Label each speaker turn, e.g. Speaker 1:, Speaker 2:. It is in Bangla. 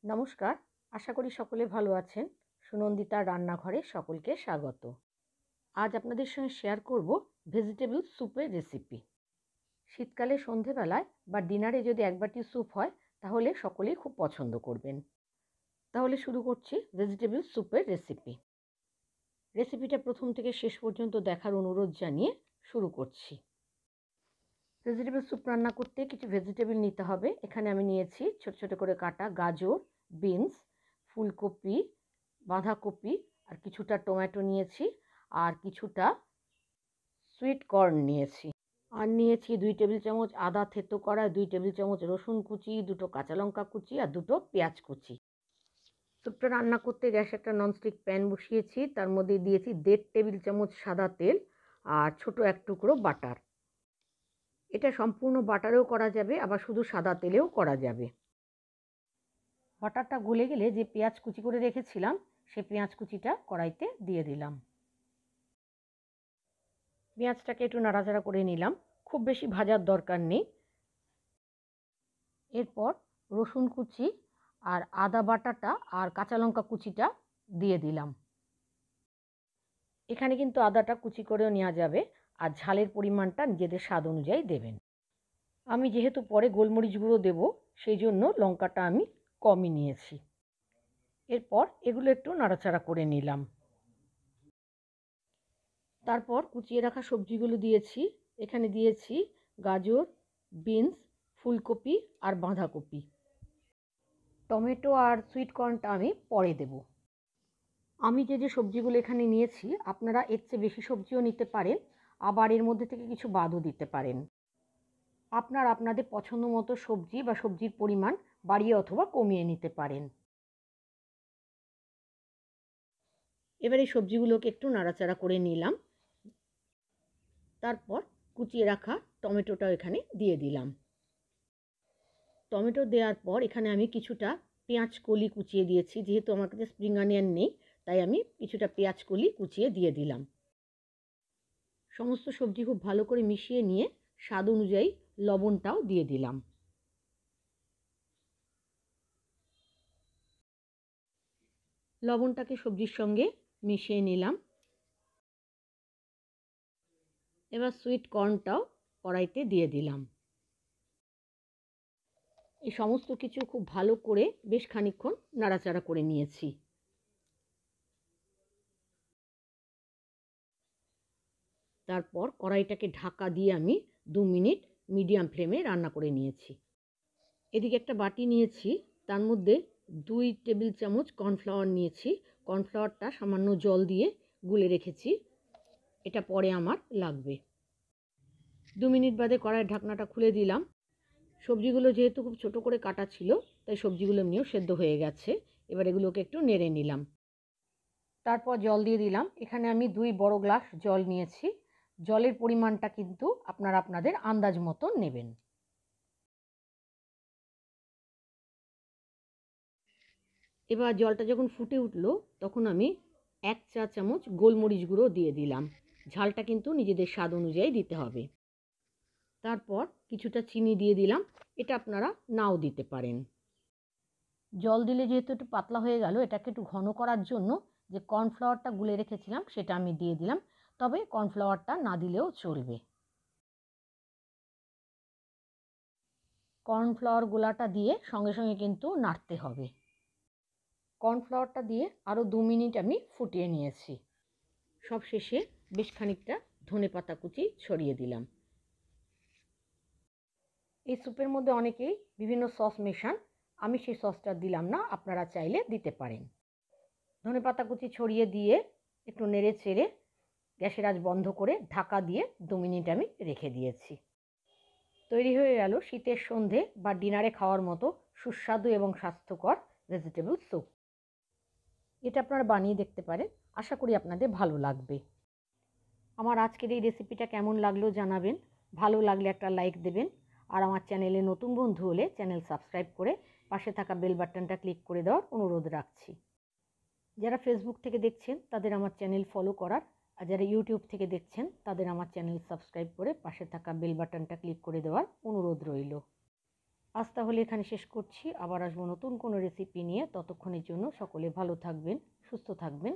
Speaker 1: নমস্কার, আশা করি সকলে ভালো আছেন। সুনন্দিতার রান্নাঘরে সকলকে স্বাগত। আজ আপনাদের সঙ্গে শেয়ার করব ভেজিটেবল স্যুপের রেসিপি। শীতকালে সন্ধেবেলায় বা ডিনারে যদি এক বাটি স্যুপ হয় তাহলে সকলেই খুব পছন্দ করবেন। তাহলে শুরু করছি ভেজিটেবল স্যুপের রেসিপি। রেসিপিটা প্রথম থেকে শেষ পর্যন্ত দেখার অনুরোধ জানিয়ে শুরু করছি। ভেজিটেবল স্যুপ রান্না করতে কিছু ভেজিটেবল নিতে হবে। এখানে আমি নিয়েছি ছোট ছোট করে কাটা গাজর, বিনস, ফুলকপি, বাঁধাকপি, আর কিছুটা টমেটো নিয়েছি, আর কিছুটা সুইট কর্ন নিয়েছি, আর নিয়েছি 2 টেবিল চামচ আদা থেতো করা, 2 টেবিল চামচ রসুন কুচি, 2টো কাঁচা লঙ্কা কুচি, আর 2টো পেঁয়াজ কুচি। স্যুপটা রান্না করতে গ্যাসে একটা ননস্টিক প্যান বসিয়েছি, তার মধ্যে দিয়েছি 1.5 টেবিল চামচ সাদা তেল আর ছোট এক টুকরো বাটার। এটা সম্পূর্ণ বাটারেও করা যাবে, আবার শুধু সাদা তেলেও করা যাবে। বাটারটা গলে গেলে যে পেঁয়াজ কুচি করে রেখেছিলাম সেই পেঁয়াজ কুচিটা কড়াইতে দিয়ে দিলাম। পেঁয়াজটাকে একটু নাড়াচাড়া করে নিলাম, খুব বেশি ভাজার দরকার নেই। এরপর রসুন কুচি আর আদা বাটাটা আর কাঁচা লঙ্কা কুচিটা দিয়ে দিলাম। এখানে কিন্তু আদাটা কুচি করেও নেওয়া যাবে, আর ঝালের পরিমাণটা নিজেদের স্বাদ অনুযায়ী দেবেন। আমি যেহেতু পরে গোলমরিচ গুঁড়ো দেব, সেই জন্য লঙ্কাটা আমি কমই নিয়েছি। এরপর এগুলো একটু নাড়াচাড়া করে নিলাম। তারপর কুচিয়ে রাখা সবজিগুলো দিয়েছি। এখানে দিয়েছি গাজর, বিনস, ফুলকপি আর বাঁধাকপি। টমেটো আর সুইট কর্নটা আমি পরে দেব। আমি যে সবজিগুলো এখানে নিয়েছি আপনারা এর চেয়ে বেশি সবজিও নিতে পারেন, আবার এর মধ্যে থেকে কিছু বাদও দিতে পারেন। আপনারা আপনাদের পছন্দ মতো সবজি বা সবজির পরিমাণ বাড়িয়ে অথবা কমিয়ে নিতে পারেন। এবার এই সবজিগুলোকে একটু নাড়াচাড়া করে নিলাম। তারপর কুচিয়ে রাখা টমেটোটাও এখানে দিয়ে দিলাম। টমেটো দেওয়ার পর এখানে আমি কিছুটা পেঁয়াজ কলি কুচিয়ে দিয়েছি। যেহেতু আমার কাছে স্প্রিং অনিয়ন নেই, তাই আমি কিছুটা পেঁয়াজ কলি কুচিয়ে দিয়ে দিলাম। সমস্ত সবজি খুব ভালো করে মিশিয়ে নিয়ে স্বাদ অনুযায়ী লবণটাও দিয়ে দিলাম। লবণটাকে সবজির সঙ্গে মিশিয়ে নিলাম। এবার সুইট কর্নটাও কড়াইতে দিয়ে দিলাম। এই সমস্ত কিছু খুব ভালো করে বেশ খানিকক্ষণ নাড়াচাড়া করে নিয়েছি। তারপর কড়াইটাকে ঢাকা দিয়ে আমি 2 মিনিট মিডিয়াম ফ্লেমে রান্না করে নিয়েছি। এদিকে একটা বাটি নিয়েছি, তার মধ্যে 2 টেবিল চামচ কর্নফ্লাওয়ার নিয়েছি। কর্নফ্লাওয়ারটা সামান্য জল দিয়ে গুলে রেখেছি, এটা পরে আমার লাগবে। 2 মিনিট বাদে কড়াইয়ের ঢাকনাটা খুলে দিলাম। সবজিগুলো যেহেতু খুব ছোট করে কাটা ছিল, তাই সবজিগুলো এমনিও সেদ্ধ হয়ে গেছে। এবার এগুলোকে একটু নেড়ে নিলাম। তারপর জল দিয়ে দিলাম। এখানে আমি 2 বড় গ্লাস জল নিয়েছি। জলের পরিমাণটা কিন্তু আপনারা আপনাদের আন্দাজ মতো নেবেন। এবার জলটা যখন ফুটে উঠলো তখন আমি 1 চা চামচ গোলমরিচ গুঁড়ো দিয়ে দিলাম। ঝালটা কিন্তু নিজেদের স্বাদ অনুযায়ী দিতে হবে। তারপর কিছুটা চিনি দিয়ে দিলাম, এটা আপনারা নাও দিতে পারেন। জল দিলে যেহেতু একটু পাতলা হয়ে গেল, এটাকে একটু ঘন করার জন্য যে কর্নফ্লাওয়ারটা গুলে রেখেছিলাম সেটা আমি দিয়ে দিলাম, তবে কর্নফ্লাওয়ারটা না দিলেও চলবে। কর্নফ্লাওয়ার গোলাটা দিয়ে সঙ্গে সঙ্গে কিন্তু নাড়তে হবে। কর্নফ্লাওয়ারটা দিয়ে আরও 2 মিনিট আমি ফুটিয়ে নিয়েছি। সব শেষে বেশ খানিকটা ধনেপাতা কুচি ছড়িয়ে দিলাম। এই স্যুপের মধ্যে অনেকেই বিভিন্ন সস মেশান, আমি সেই সসটা দিলাম না, আপনারা চাইলে দিতে পারেন। ধনেপাতা কুচি ছড়িয়ে দিয়ে একটু নেড়ে চেড়ে গ্যাসের আঁচ বন্ধ করে ঢাকা দিয়ে 2 মিনিট আমি রেখে দিয়েছি। তৈরি হয়ে গেল শীতের সন্ধে বা ডিনারে খাওয়ার মতো সুস্বাদু এবং স্বাস্থ্যকর ভেজিটেবল স্যুপ। এটা আপনারা বানিয়ে দেখতে পারেন, আশা করি আপনাদের ভালো লাগবে। আমার আজকের এই রেসিপিটা কেমন লাগলো জানাবেন। ভালো লাগলে একটা লাইক দেবেন, আর আমার চ্যানেলে নতুন বন্ধু হলে চ্যানেল সাবস্ক্রাইব করে পাশে থাকা বেল বাটনটা ক্লিক করে দেওয়ার অনুরোধ রাখছি। যারা ফেসবুক থেকে দেখছেন তাদের আমার চ্যানেল ফলো করার, আর যারা ইউটিউব থেকে দেখছেন তাদের আমার চ্যানেল সাবস্ক্রাইব করে পাশে থাকা বেল বাটনটা ক্লিক করে দেওয়ার অনুরোধ রইল। আজ তাহলে এখানে শেষ করছি। আবার আসবো নতুন কোনো রেসিপি নিয়ে। ততক্ষণের জন্য সকলে ভালো থাকবেন, সুস্থ থাকবেন।